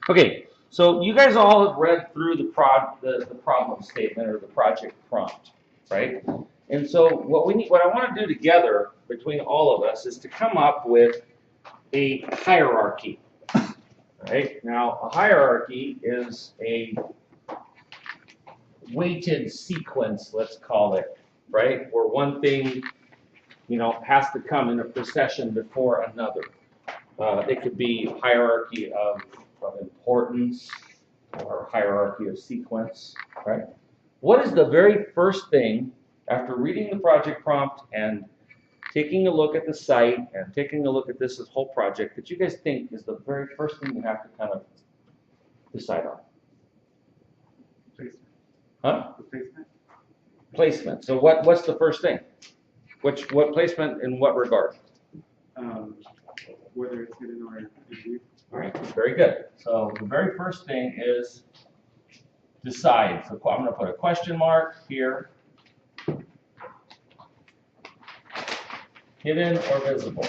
Okay, so you guys all have read through the problem statement or the project prompt, right? And so what I want to do together between all of us is to come up with a hierarchy. Right? Now, a hierarchy is a weighted sequence, let's call it, right? Where one thing, has to come in a procession before another. It could be hierarchy of importance or hierarchy of sequence, right? What is the very first thing after reading the project prompt and taking a look at the site and taking a look at this whole project that you guys think is the very first thing you have to kind of decide on? Placement. Huh? The placement. Placement. So what's the first thing? What placement in what regard? Whether it's hidden or in view. All right, very good. So the very first thing is decide. So I'm going to put a question mark here. Hidden or visible?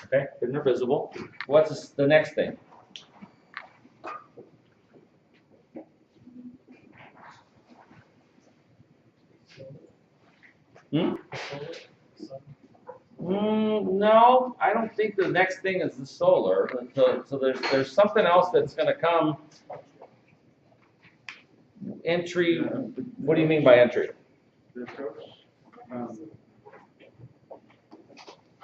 Okay, hidden or visible. What's the next thing? No, I don't think the next thing is the solar. So there's something else that's going to come. Entry. What do you mean by entry? The approach.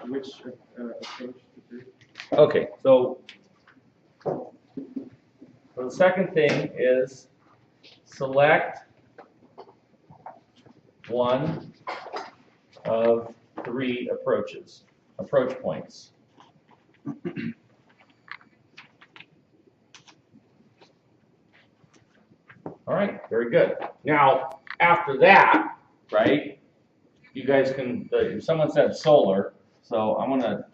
Which approach to take? Okay, so the second thing is select one of 3 approach points. All right, very good. Now, after that, right, you guys can, someone said solar, so I'm gonna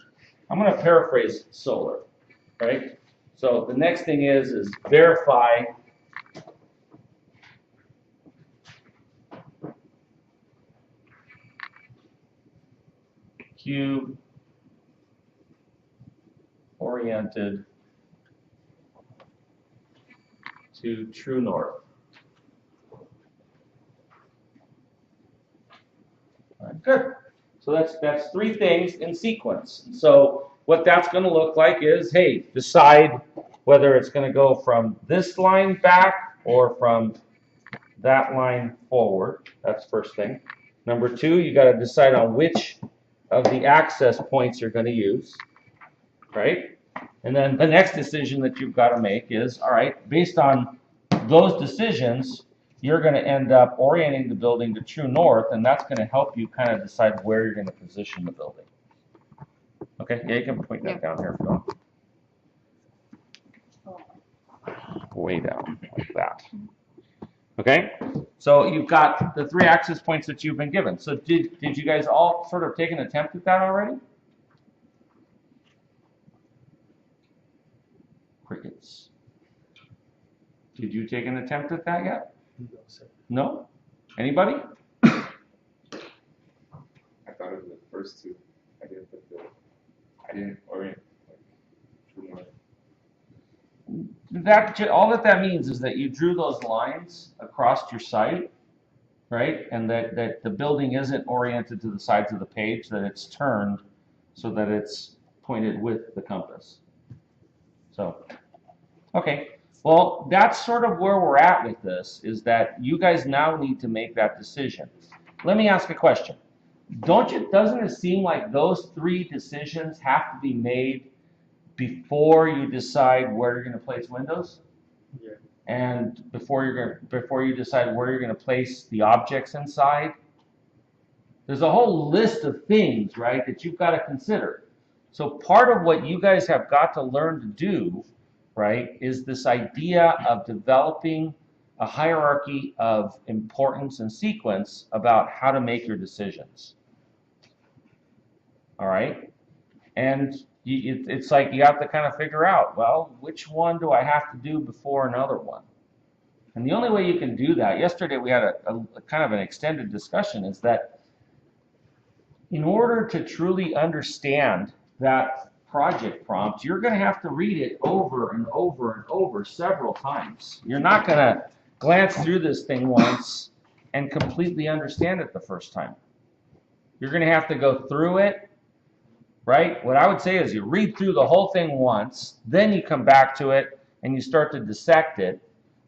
paraphrase solar, right? So the next thing is verify cube oriented to true north. All right, good. So that's 3 things in sequence. So what that's going to look like is, hey, decide whether it's going to go from this line back or from that line forward. That's first thing. Number 2, you got to decide on which of the access points you're going to use, right? And then the next decision that you've got to make is, all right, based on those decisions, you're going to end up orienting the building to true north, and that's going to help you kind of decide where you're going to position the building. Okay, yeah, you can point that down here if you want. Way down, like that. Okay, so you've got the 3 access points that you've been given. So did you guys all sort of take an attempt at that already? Crickets. Did you take an attempt at that yet? No? Anybody? I thought of the first 2. I didn't orient true north. All that means is that you drew those lines across your site, right? And that the building isn't oriented to the sides of the page, that it's turned so that it's pointed with the compass. So, okay. Well, that's sort of where we're at with this, is that you guys now need to make that decision. Let me ask a question. Doesn't it seem like those 3 decisions have to be made before you decide where you're going to place windows? Yeah. And before you decide where you're going to place the objects inside? There's a whole list of things, right, that you've got to consider. So part of what you guys have got to learn to do, right, is this idea of developing a hierarchy of importance and sequence about how to make your decisions. All right? And it's like you have to kind of figure out, well, which one do I have to do before another one? And the only way you can do that, yesterday we had a kind of an extended discussion, is that in order to truly understand that project prompt, you're going to have to read it over and over and over several times. You're not going to glance through this thing once and completely understand it the first time. You're going to have to go through it, right? What I would say is you read through the whole thing once, then you come back to it and you start to dissect it.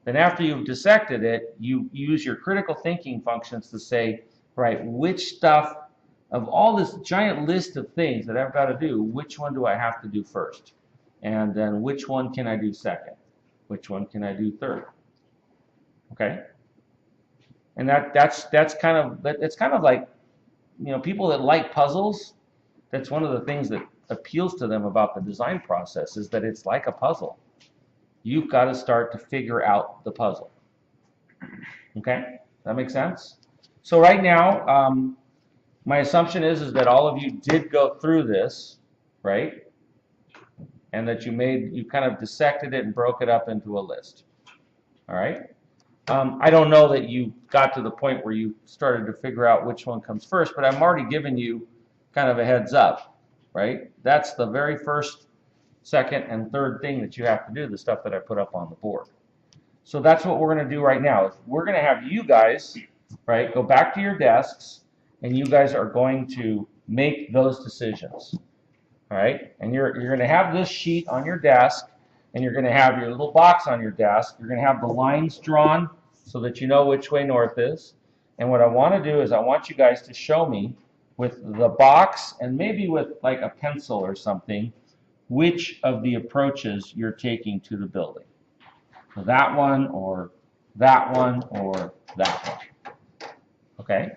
Then after you've dissected it, you use your critical thinking functions to say, right, which stuff, of all this giant list of things that I've got to do, which one do I have to do first? And then which one can I do second? Which one can I do third? Okay? And that's kind of like, you know, people that like puzzles, that's one of the things that appeals to them about the design process is that it's like a puzzle. You've got to start to figure out the puzzle. Okay? That makes sense? So right now, my assumption is that all of you did go through this, right? And that you kind of dissected it and broke it up into a list. All right? I don't know that you got to the point where you started to figure out which one comes first, but I'm already giving you kind of a heads up, right? That's the very first, second, and third thing that you have to do, the stuff that I put up on the board. So that's what we're going to do right now. We're going to have you guys, right, go back to your desks, and you guys are going to make those decisions, all right? And you're going to have this sheet on your desk, and you're going to have your little box on your desk. You're going to have the lines drawn so that you know which way north is. And what I want to do is I want you guys to show me with the box and maybe with like a pencil or something, which of the approaches you're taking to the building. So that one or that one or that one. Okay?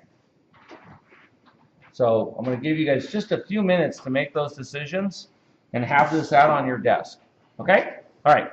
So I'm going to give you guys just a few minutes to make those decisions and have this out on your desk. Okay? All right.